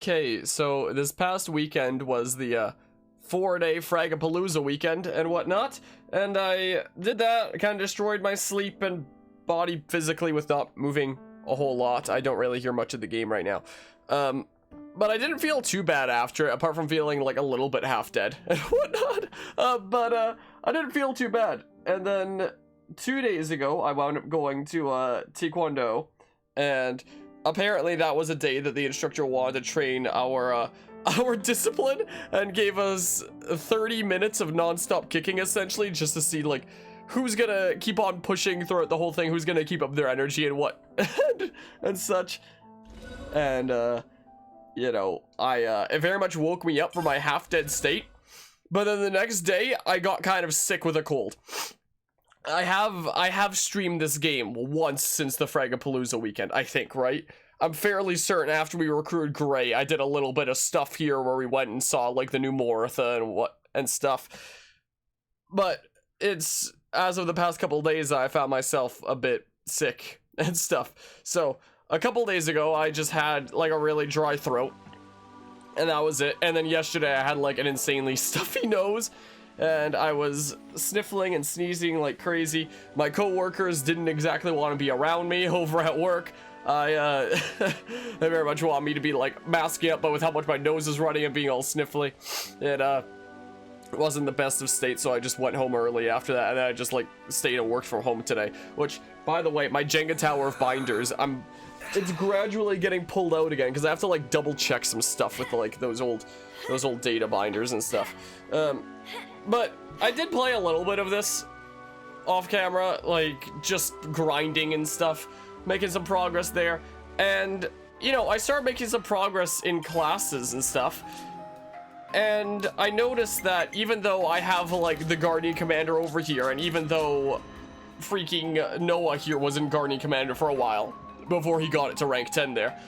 Okay, so this past weekend was the 4-day Fragapalooza weekend and whatnot, and I did that, kind of destroyed my sleep and body physically with not moving a whole lot. I don't really hear much of the game right now. But I didn't feel too bad after it, apart from feeling like a little bit half dead and whatnot. I didn't feel too bad. And then 2 days ago, I wound up going to Taekwondo, and apparently that was a day that the instructor wanted to train our discipline and gave us 30 minutes of non-stop kicking, essentially, just to see like who's gonna keep on pushing throughout the whole thing, who's gonna keep up their energy and what and such. And you know, it very much woke me up from my half-dead state. But then the next day, I got kind of sick with a cold. I have streamed this game once since the Fragapalooza weekend, I think, right? I'm fairly certain after we recruited Gray, I did a little bit of stuff here where we went and saw like the new Moritha and stuff. But it's, as of the past couple of days, I found myself a bit sick and stuff. So a couple days ago, I just had like a really dry throat, and that was it. And then yesterday, I had like an insanely stuffy nose, and I was sniffling and sneezing like crazy. My co-workers didn't exactly want to be around me over at work. They very much want me to be like masking up, but with how much my nose is running and being all sniffly, it wasn't the best of state, so I just went home early after that, and then I just like stayed and worked from home today. Which, by the way, my Jenga tower of binders, it's gradually getting pulled out again because I have to like double check some stuff with like those old data binders and stuff. But I did play a little bit of this off camera, like just grinding and stuff, making some progress there. And you know, I started making some progress in classes and stuff, and I noticed that even though I have like the Guardian Commander over here, and even though freaking Noah here was in Guardian Commander for a while before he got it to rank 10 there,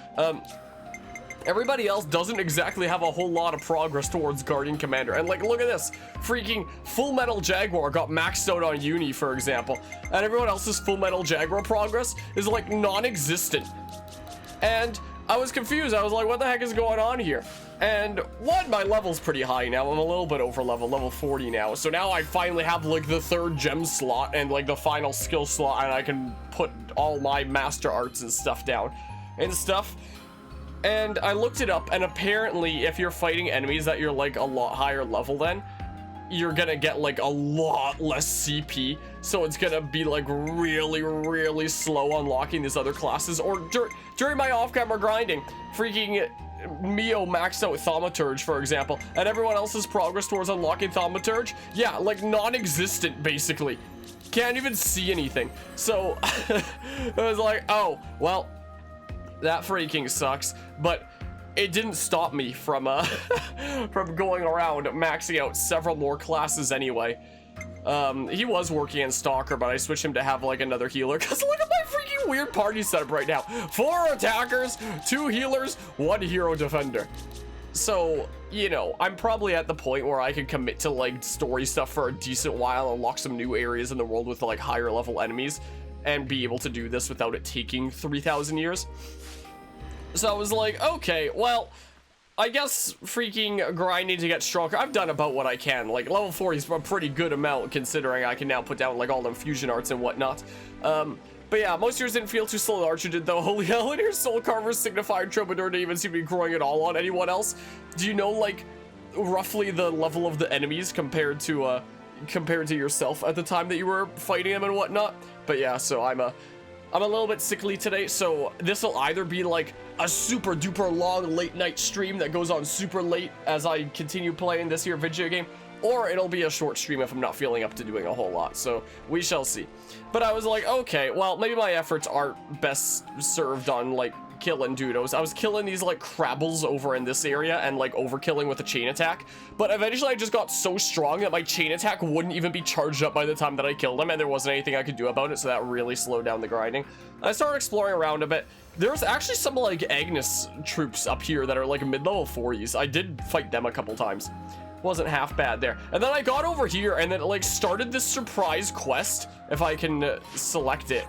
everybody else doesn't exactly have a whole lot of progress towards Guardian Commander. And like, look at this, freaking Full Metal Jaguar got maxed out on Uni, for example, and everyone else's Full Metal Jaguar progress is like non-existent. And I was confused. I was like, what the heck is going on here? And one, my level's pretty high now. I'm a little bit over level 40 now. So now I finally have like the 3rd gem slot and like the final skill slot, and I can put all my master arts and stuff down and stuff. And I looked it up, and apparently if you're fighting enemies that you're like a lot higher level than, you're gonna get like a lot less CP, so it's gonna be like really slow unlocking these other classes. Or during my off-camera grinding, freaking Mio maxed out Thaumaturge, for example, and everyone else's progress towards unlocking Thaumaturge, yeah, like non-existent basically. Can't even see anything. So I was like, oh well, that freaking sucks. But it didn't stop me from from going around maxing out several more classes anyway. He was working in Stalker, but I switched him to have like another healer, because look at my freaking weird party setup right now. 4 attackers, 2 healers, 1 hero defender. So, you know, I'm probably at the point where I can commit to like story stuff for a decent while, unlock some new areas in the world with like higher level enemies, and be able to do this without it taking 3,000 years. So I was like, okay, well, I guess freaking grinding to get stronger. I've done about what I can. Like, level 40 is a pretty good amount, considering I can now put down like all the fusion arts and whatnot. But yeah, most yours didn't feel too slow. Archer did, though. Holy hell, and your Soul Carver, Signifier, Troubadour didn't even seem to be growing at all on anyone else. Do you know, like, roughly the level of the enemies compared to yourself at the time that you were fighting them and whatnot? But yeah, so I'm a little bit sickly today, so this will either be like a super duper long late night stream that goes on super late as I continue playing this here video game, or it'll be a short stream if I'm not feeling up to doing a whole lot, so we shall see. But I was like, okay, well, maybe my efforts aren't best served on like killing dudos. I was killing these like crabbles over in this area and like overkilling with a chain attack, but eventually I just got so strong that my chain attack wouldn't even be charged up by the time that I killed them, and there wasn't anything I could do about it, so that really slowed down the grinding. I started exploring around a bit. There's actually some like Agnes troops up here that are like mid-level 40s. I did fight them a couple times. Wasn't half bad there. And then I got over here and then it like started this surprise quest, if I can select it.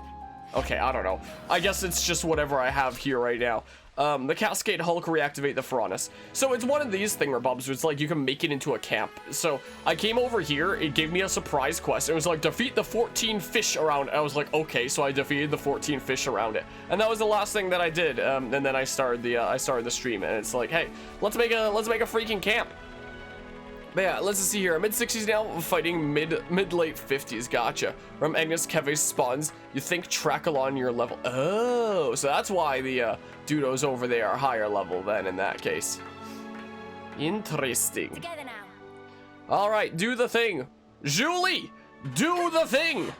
Okay, I don't know. I guess it's just whatever I have here right now. the Cascade Hulk reactivate the Piranhas. So it's one of these thingamabobs where it's like you can make it into a camp. So I came over here, it gave me a surprise quest. It was like, defeat the 14 fish around. I was like, okay, so I defeated the 14 fish around it. And that was the last thing that I did. And then I started the stream, and it's like, hey, let's make a freaking camp. But yeah, let's see here. Mid-60s now, fighting mid-late 50s. Gotcha. From Agnes Keve spawns. You think Trakalon your level. Oh, so that's why the Dudos over there are higher level then in that case. Interesting. Together now. All right, do the thing. Julie, do the thing.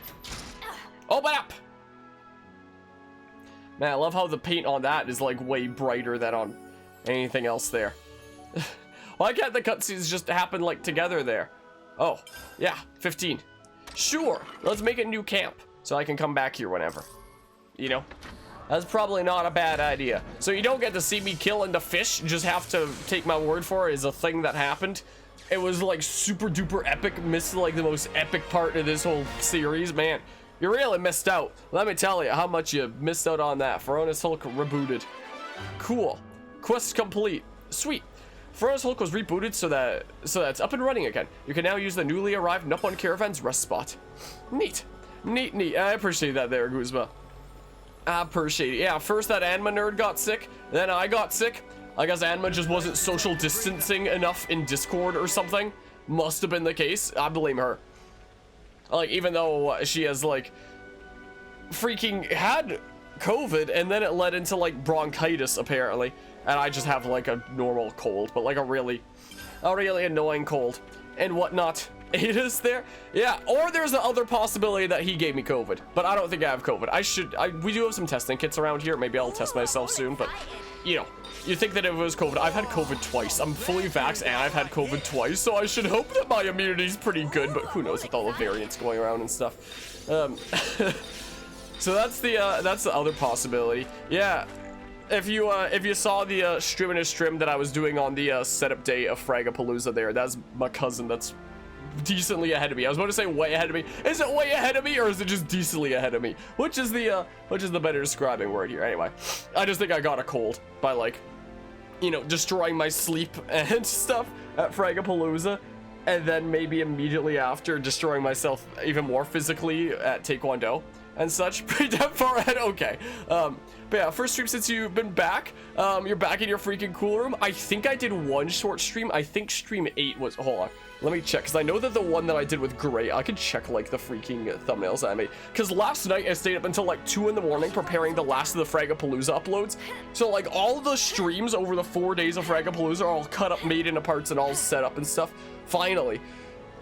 Open up. Man, I love how the paint on that is like way brighter than on anything else there. Why can't the cutscenes just happen like together there? Oh, yeah, 15. Sure, let's make a new camp so I can come back here whenever. You know, that's probably not a bad idea. So you don't get to see me killing the fish, you just have to take my word for it is a thing that happened. It was like super duper epic, missed like the most epic part of this whole series, man. You really missed out. Let me tell you how much you missed out on that. Piranha's Hulk rebooted. Cool. Quest complete. Sweet. Piranha's Hulk was rebooted so that it's up and running again. You can now use the newly arrived Nuppon Caravan's rest spot. Neat. Neat. I appreciate that there, Guzma. I appreciate it. Yeah, first that Anma nerd got sick, then I got sick. I guess Anma just wasn't social distancing enough in Discord or something. Must have been the case. I blame her. Like, even though she has, like, freaking had COVID, and then it led into, like, bronchitis, apparently. And I just have, like, a normal cold, but, like, a really annoying cold and whatnot. It is there. Yeah, or there's the other possibility that he gave me COVID, but I don't think I have COVID. We do have some testing kits around here. Maybe I'll test myself soon, but, you know, you think that if it was COVID. I've had COVID twice. I'm fully vaxxed and I've had COVID twice, so I should hope that my immunity's pretty good, but who knows with all the variants going around and stuff. So that's the other possibility. Yeah. If you saw the stream that I was doing on the setup day of Fragapalooza there, that's my cousin that's decently ahead of me. I was about to say way ahead of me. Is it way ahead of me or is it just decently ahead of me? Which is the better describing word here? Anyway, I just think I got a cold by, like, you know, destroying my sleep and stuff at Fragapalooza, and then maybe immediately after destroying myself even more physically at Taekwondo and such. Pretty damn far ahead. Okay. But yeah, first stream since you've been back. You're back in your freaking cool room. I think I did one short stream. I think stream 8 was, hold on, let me check, because I know that the one that I did with Gray, I could check like the freaking thumbnails that I made, because last night I stayed up until like 2 in the morning preparing the last of the Fragapalooza uploads. So like all the streams over the 4 days of Fragapalooza are all cut up, made into parts, and all set up and stuff. Finally,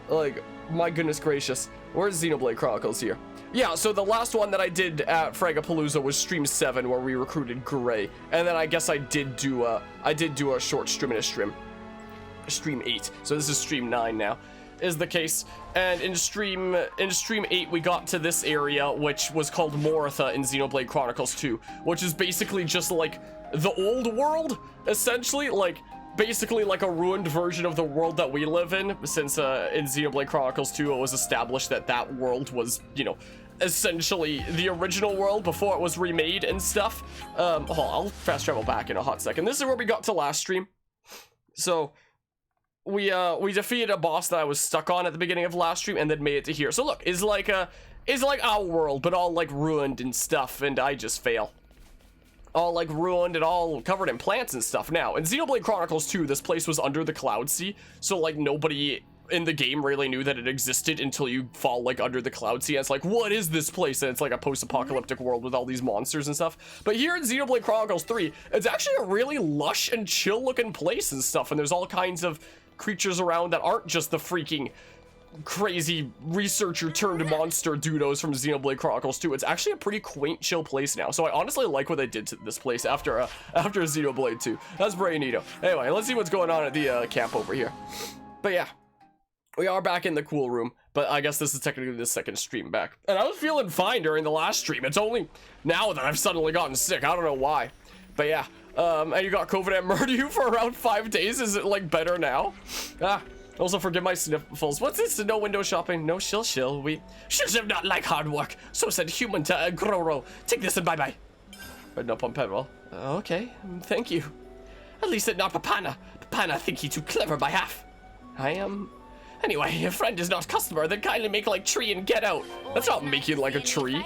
like, my goodness gracious. Where's Xenoblade Chronicles here? Yeah, so the last one that I did at Fragapalooza was stream 7, where we recruited Gray, and then I guess I did do a short stream and a stream 8. So this is stream 9 now, is the case. And in stream 8 we got to this area, which was called Moritha in Xenoblade Chronicles 2, which is basically just like the old world, essentially, like basically like a ruined version of the world that we live in, since in Xenoblade Chronicles 2 it was established that that world was, you know, essentially the original world before it was remade and stuff. Hold on, I'll fast travel back in a hot second. This is where we got to last stream. So we defeated a boss that I was stuck on at the beginning of last stream and then made it to here. So look, it's like our world, but all like ruined and stuff, and I just fail. All like ruined and all covered in plants and stuff. Now in Xenoblade Chronicles 2, this place was under the Cloud Sea, so like nobody in the game really knew that it existed until you fall like under the Cloud Sea, and it's like, what is this place? And it's like a post-apocalyptic world with all these monsters and stuff. But here in Xenoblade Chronicles 3, it's actually a really lush and chill looking place and stuff, and there's all kinds of creatures around that aren't just the freaking crazy researcher turned monster dudos from Xenoblade Chronicles 2. It's actually a pretty quaint, chill place now. So I honestly like what they did to this place after Xenoblade 2. That's pretty neato. Anyway, let's see what's going on at the camp over here. But yeah, we are back in the cool room, but I guess this is technically the second stream back. And I was feeling fine during the last stream. It's only now that I've suddenly gotten sick. I don't know why. But yeah, and you got COVID and murdered you for around 5 days. Is it like better now? Also forgive my sniffles. What's this? No window shopping? No shill. We should have not like hard work. So said human to Groro. Take this and bye-bye. Red up on Pedwell. Okay, thank you. At least it not Papana. Papana think he too clever by half. I am... Anyway, if friend is not customer, then kindly make like tree and get out. That's not making like a tree.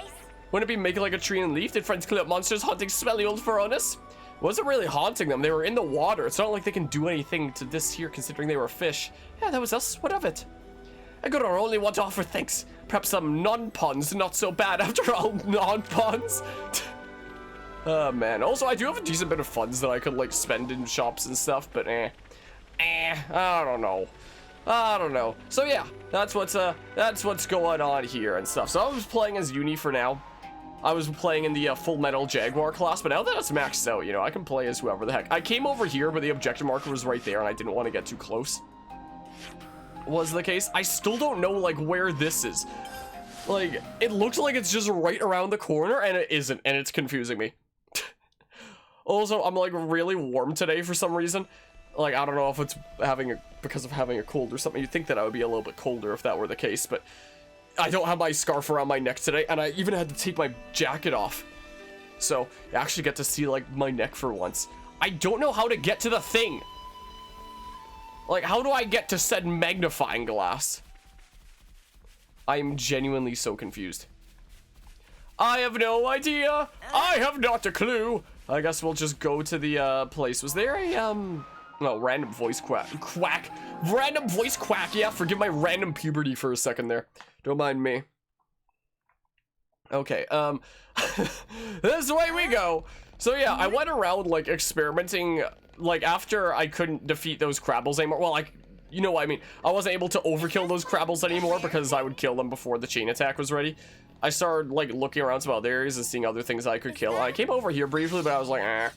Wouldn't it be making like a tree and leaf? Did friends kill up monsters haunting smelly old Feronis? Wasn't really haunting them. They were in the water. It's not like they can do anything to this here, considering they were fish. Yeah, that was us. What of it? I got our only want to offer thanks. Perhaps some non-puns, not so bad after all. Non-puns. Oh man. Also, I do have a decent bit of funds that I could like spend in shops and stuff, but I don't know. I don't know. So yeah, that's what's going on here and stuff. So I was playing as Uni for now. I was playing in the Full Metal Jaguar class, but now that it's maxed out, you know, I can play as whoever the heck. I came over here, but the objective marker was right there, and I didn't want to get too close. Was the case. I still don't know, like, where this is. Like, it looks like it's just right around the corner, and it isn't, and it's confusing me. Also, I'm, like, really warm today for some reason. Like, I don't know if it's because of having a cold or something. You'd think that I would be a little bit colder if that were the case, but I don't have my scarf around my neck today, and I even had to take my jacket off. So, I actually get to see, like, my neck for once. I don't know how to get to the thing. Like, how do I get to said magnifying glass? I'm genuinely so confused. I have no idea. I have not a clue. I guess we'll just go to the place. Was there a no, random voice quack. Random voice quack. Yeah, forgive my random puberty for a second there. Don't mind me. Okay, this way we go. So yeah, I went around like experimenting, like after I couldn't defeat those Crabbles anymore. Well, like, you know what I mean. I wasn't able to overkill those Crabbles anymore because I would kill them before the chain attack was ready. I started like looking around some other areas and seeing other things I could kill. I came over here briefly, but I was like, I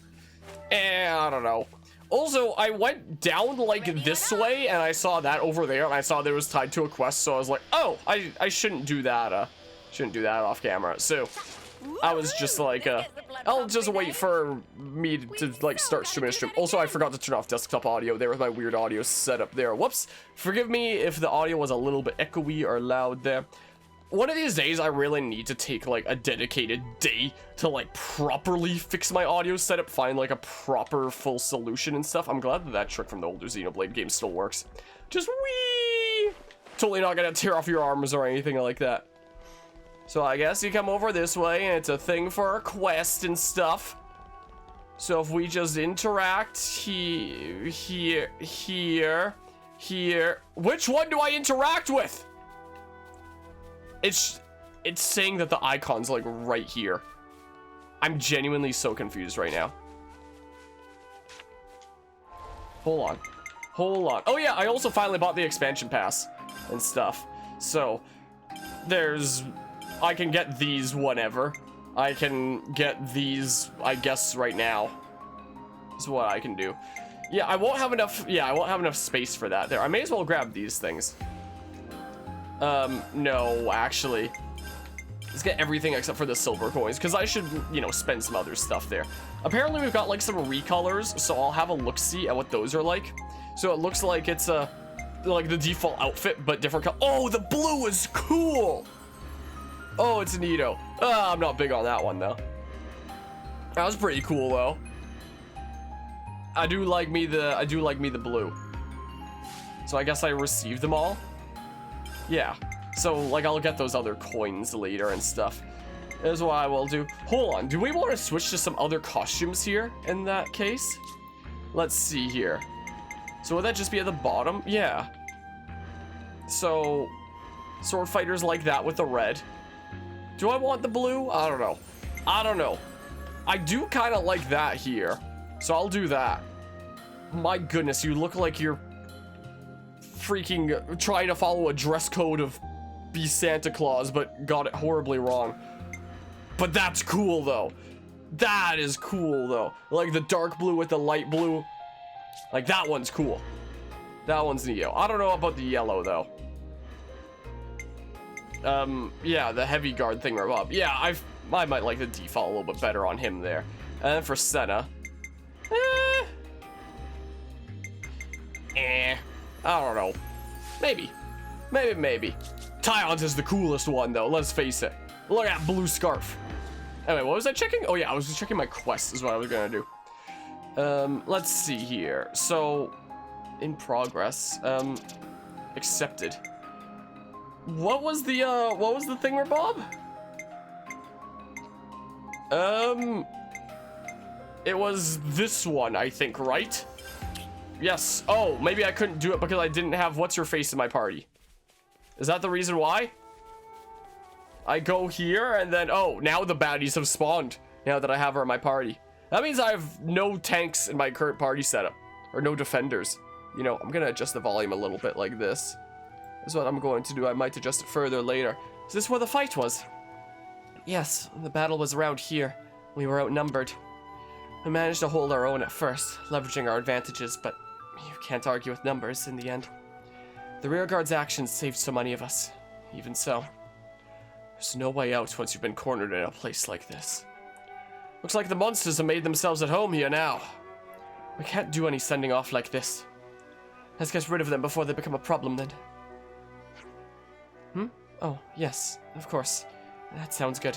don't know. Also, I went down like this way and I saw that over there and I saw that it was tied to a quest. So I was like, oh, I shouldn't do that. Shouldn't do that off camera. So I was just like, I'll just wait for me to like start streaming. Also, I forgot to turn off desktop audio. There was my weird audio setup there. Whoops. Forgive me if the audio was a little bit echoey or loud there. One of these days, I really need to take like a dedicated day to like properly fix my audio setup, find like a proper full solution and stuff. I'm glad that that trick from the older Xenoblade game still works. Just wee! Totally not gonna tear off your arms or anything like that. So I guess you come over this way and it's a thing for a quest and stuff. So if we just interact here. Which one do I interact with? It's saying that the icon's like right here. I'm genuinely so confused right now. Hold on. Oh yeah, I also finally bought the expansion pass and stuff. So I can get these whenever. I can get these, I guess, right now. Is what I can do. Yeah, I won't have enough space for that there. I may as well grab these things. No, actually. Let's get everything except for the silver coins, because I should, you know, spend some other stuff there. Apparently, we've got, like, some recolors, so I'll have a look-see at what those are like. So it looks like it's, like, the default outfit, but different color. Oh, the blue is cool! Oh, it's neato. I'm not big on that one, though. That was pretty cool, though. I do like me the blue. So I guess I received them all. Yeah, so like I'll get those other coins later and stuff. Is what I will do. Hold on, do we want to switch to some other costumes here in that case? Let's see here. So would that just be at the bottom? Yeah. So sword fighters like that with the red. Do I want the blue? I don't know. I do kind of like that here, so I'll do that. My goodness, you look like you're freaking trying to follow a dress code of be Santa Claus, but got it horribly wrong. But that's cool though. That is cool though. Like the dark blue with the light blue. Like that one's cool. That one's Neo. I don't know about the yellow though. Yeah, the heavy guard thing up. Yeah, I might like the default a little bit better on him there. And then for Senna. I don't know. Maybe. Tyon's is the coolest one, though. Let's face it. Look at that blue scarf. Anyway, what was I checking? Oh yeah, I was just checking my quests is what I was gonna do. Let's see here. So, in progress. Accepted. What was the thing, Bob? It was this one, I think, right? Yes. Oh, maybe I couldn't do it because I didn't have what's-her-face in my party. Is that the reason why? I go here and then, oh, now the baddies have spawned now that I have her in my party. That means I have no tanks in my current party setup, or no defenders. You know, I'm gonna adjust the volume a little bit like this. That's what I'm going to do. I might adjust it further later. Is this where the fight was? Yes, the battle was around here. We were outnumbered. We managed to hold our own at first, leveraging our advantages, but you can't argue with numbers in the end. The rearguard's actions saved so many of us. Even so, there's no way out once you've been cornered in a place like this. Looks like the monsters have made themselves at home here now. We can't do any sending off like this. Let's get rid of them before they become a problem then. Oh, yes, of course. That sounds good.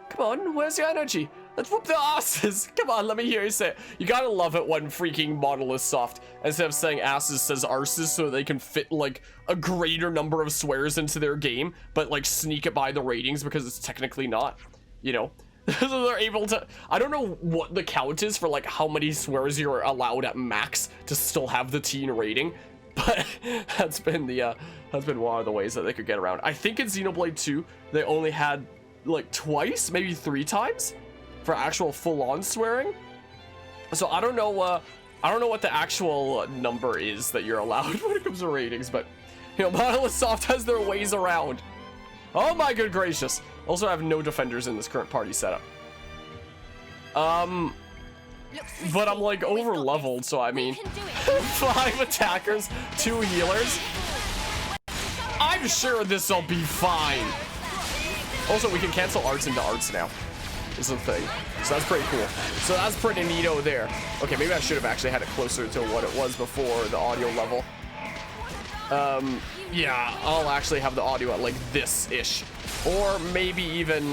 Come on, where's your energy? Let's whoop their asses. Come on, let me hear you say it. You gotta love it when freaking MonolithSoft, instead of saying asses, says arses, so they can fit like a greater number of swears into their game, but like sneak it by the ratings because it's technically not, you know. So they're able to, I don't know what the count is for like how many swears you're allowed at max to still have the teen rating, but that's been one of the ways that they could get around. I think in Xenoblade 2 they only had like twice, maybe 3 times for actual full-on swearing. So I don't know what the actual number is that you're allowed when it comes to ratings, but you know, MonolithSoft has their ways around. Oh my good gracious. Also, I have no defenders in this current party setup. But I'm like over leveled, so I mean 5 attackers, 2 healers. I'm sure this'll be fine. Also, we can cancel arts into arts now. Is the thing. So that's pretty cool. So that's pretty neato there. Okay, maybe I should have actually had it closer to what it was before the audio level. Yeah, I'll actually have the audio at like this-ish. Or maybe even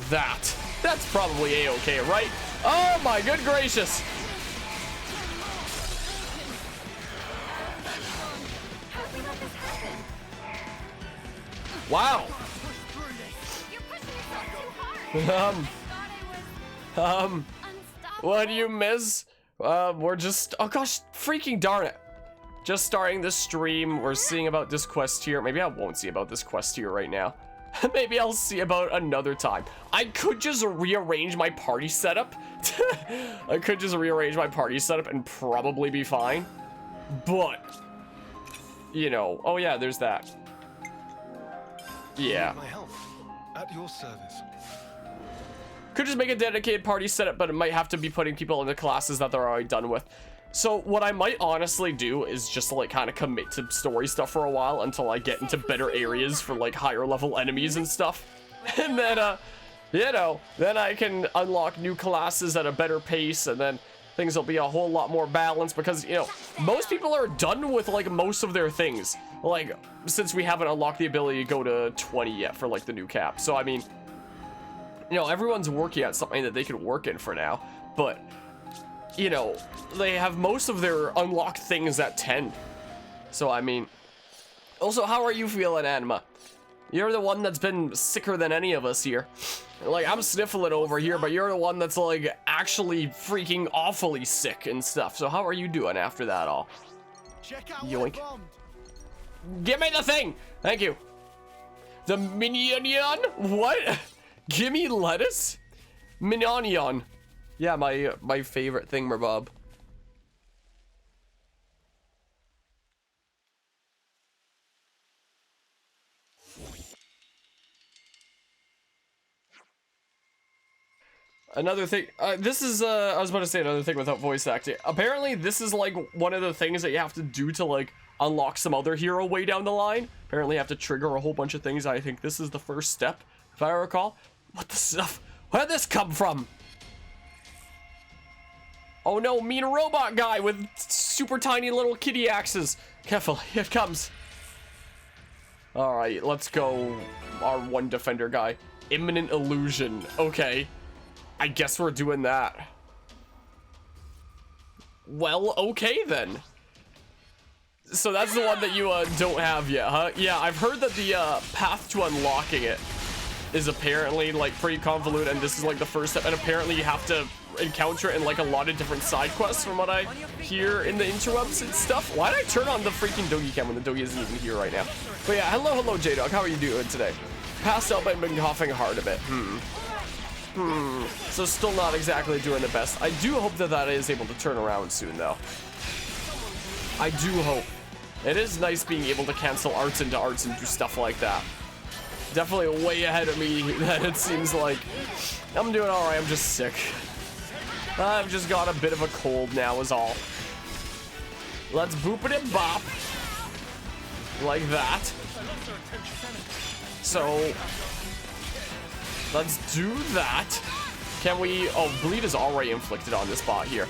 that. That's probably a-okay, right? Oh my good gracious! Wow. What do you miss? We're just, oh gosh, freaking darn it. Just starting this stream, we're seeing about this quest here. Maybe I won't see about this quest here right now. Maybe I'll see about another time. I could just rearrange my party setup. I could just rearrange my party setup and probably be fine. But, you know, oh yeah, there's that. Yeah. My help at your service. Could just make a dedicated party setup, but it might have to be putting people into classes that they're already done with. So what I might honestly do is just like kind of commit to story stuff for a while until I get into better areas for like higher level enemies and stuff. And then, you know, then I can unlock new classes at a better pace, and then things will be a whole lot more balanced because, you know, most people are done with like most of their things. Like, since we haven't unlocked the ability to go to 20 yet for like the new cap. So, I mean, you know, everyone's working at something that they can work in for now, but you know, they have most of their unlocked things at 10. So, I mean, also, how are you feeling, Anima? You're the one that's been sicker than any of us here. Like, I'm sniffling over here, but you're the one that's, like, actually freaking awfully sick and stuff. So, how are you doing after that all? Yoink. Give me the thing! Thank you. The minion? What? Give me lettuce? Minion. Yeah, my favorite thing, Merbob. Another thing, this is, I was about to say another thing without voice acting. Apparently, this is, like, one of the things that you have to do to, like, unlock some other hero way down the line. Apparently, you have to trigger a whole bunch of things. I think this is the first step, if I recall. What the stuff? Where did this come from? Oh no, mean robot guy with super tiny little kitty axes. Careful, here it comes. Alright, let's go. Our one defender guy. Imminent illusion. Okay. I guess we're doing that. Well, okay then. So that's the one that you don't have yet, huh? Yeah, I've heard that the path to unlocking it is apparently like pretty convoluted, and this is like the first step, and apparently you have to encounter it in like a lot of different side quests from what I hear in the interwebs and stuff. Why did I turn on the freaking doggy cam when the doggy isn't even here right now? But yeah, hello J-Dog, how are you doing today? Passed out, but I've been coughing hard a bit. So still not exactly doing the best. I do hope that that is able to turn around soon though. I do hope. It is nice being able to cancel arts into arts and do stuff like that. Definitely way ahead of me than it seems like. I'm doing all right, I'm just sick. I've just got a bit of a cold now is all. Let's boop it and bop. Like that. So, let's do that. Can we, oh, bleed is already inflicted on this bot here.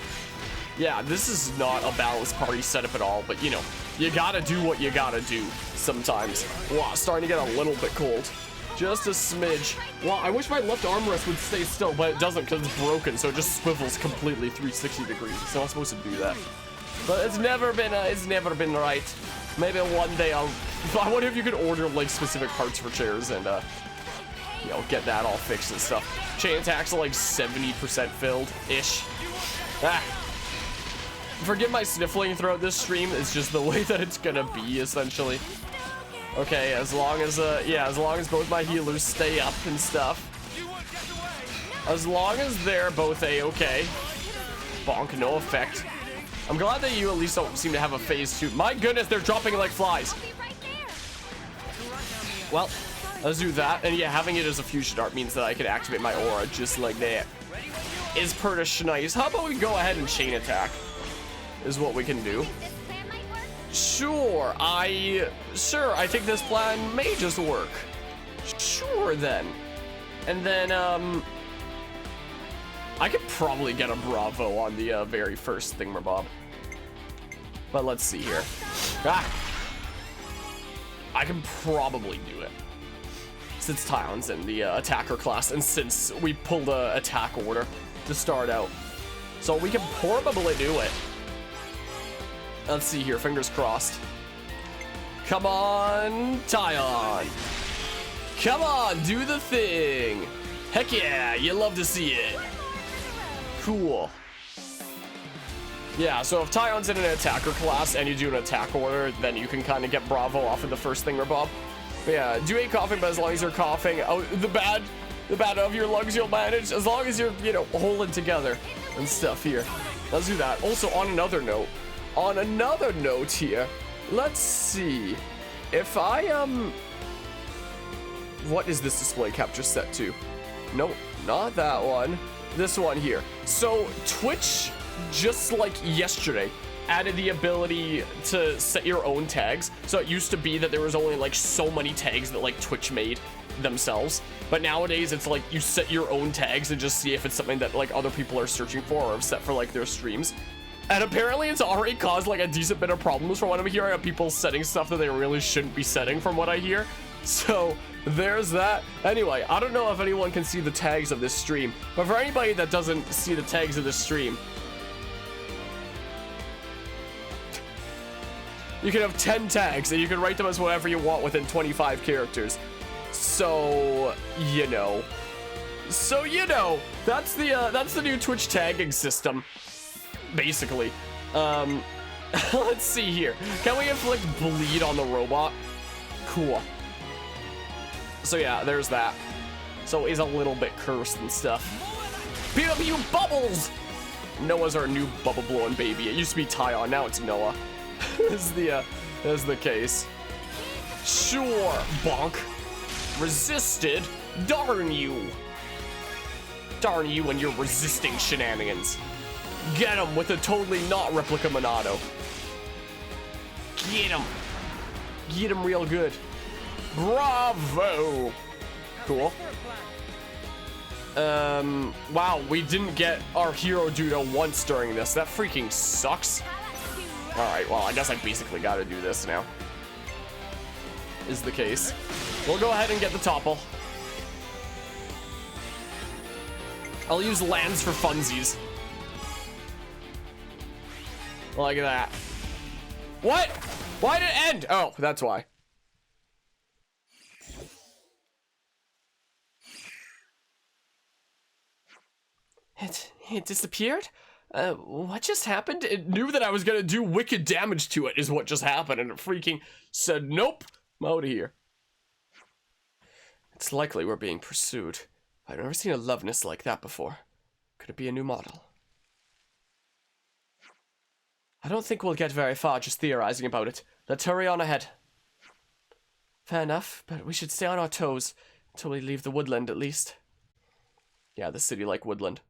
Yeah, this is not a balanced party setup at all, but you know, you gotta do what you gotta do sometimes. Wow, starting to get a little bit cold. Just a smidge. Wow, I wish my left armrest would stay still, but it doesn't because it's broken, so it just swivels completely 360 degrees. It's not supposed to do that. But it's never been right. Maybe one day I wonder if you could order like specific parts for chairs and you know, get that all fixed and stuff. Chain attacks are like 70% filled-ish. Ah. Forgive my sniffling throughout this stream. It's just the way that it's gonna be, essentially. Okay, as long as yeah, as long as both my healers stay up and stuff. As long as they're both a-okay. Bonk, no effect. I'm glad that you at least don't seem to have a phase 2. My goodness, they're dropping like flies. Well, let's do that. And yeah, having it as a fusion dart means that I can activate my aura just like that. Is pretty nice. How about we go ahead and chain attack? Is what we can do. Sure, I think this plan may just work. Sure then. And then I could probably get a Bravo on the very first thingamabob. But let's see here. Ah! I can probably do it. Since Tyon's in the attacker class, and since we pulled a attack order to start out. So we can probably do it. Let's see here, fingers crossed. Come on, Tyon. Come on, do the thing. Heck yeah, you love to see it. Cool. Yeah, so if Tyon's in an attacker class and you do an attack order, then you can kind of get Bravo off of the first thingamabob. But yeah, do hate coughing, but as long as you're coughing, oh, the bad of your lungs you'll manage, as long as you're, you know, holding together and stuff here. Let's do that. Also, on another note here, let's see if I what is this display capture set to? Nope, not that one. This one here. So Twitch, just like yesterday, added the ability to set your own tags. So it used to be that there was only like so many tags that like Twitch made themselves, but nowadays it's like you set your own tags and just see if it's something that like other people are searching for or have set for like their streams. And apparently it's already caused like a decent bit of problems from what I'm hearing of people setting stuff that they really shouldn't be setting from what I hear. So there's that. Anyway, I don't know if anyone can see the tags of this stream, but for anybody that doesn't see the tags of this stream, you can have 10 tags and you can write them as whatever you want within 25 characters. So, you know. That's the new Twitch tagging system. Basically. Let's see here. Can we inflict bleed on the robot? Cool. So yeah, there's that. So he's a little bit cursed and stuff. PW Bubbles! Noah's our new bubble blowing baby. It used to be Tyon, now it's Noah. is the case. Sure, bonk. Resisted? Darn you. Darn you and your resisting shenanigans. Get him with a totally not replica Monado. Get him. Get him real good. Bravo. Cool. Wow, we didn't get our hero Dudo once during this. That freaking sucks. Alright, well, I guess I basically gotta do this now. Is the case. We'll go ahead and get the topple. I'll use lands for funsies. Like that. What? Why did it end? Oh, that's why. It disappeared? What just happened? It knew that I was gonna do wicked damage to it is what just happened, and it freaking said, nope, I'm out of here. It's likely we're being pursued. I've never seen a love nest like that before. Could it be a new model? I don't think we'll get very far just theorizing about it. Let's hurry on ahead. Fair enough, but we should stay on our toes until we leave the woodland at least. Yeah, the city like woodland.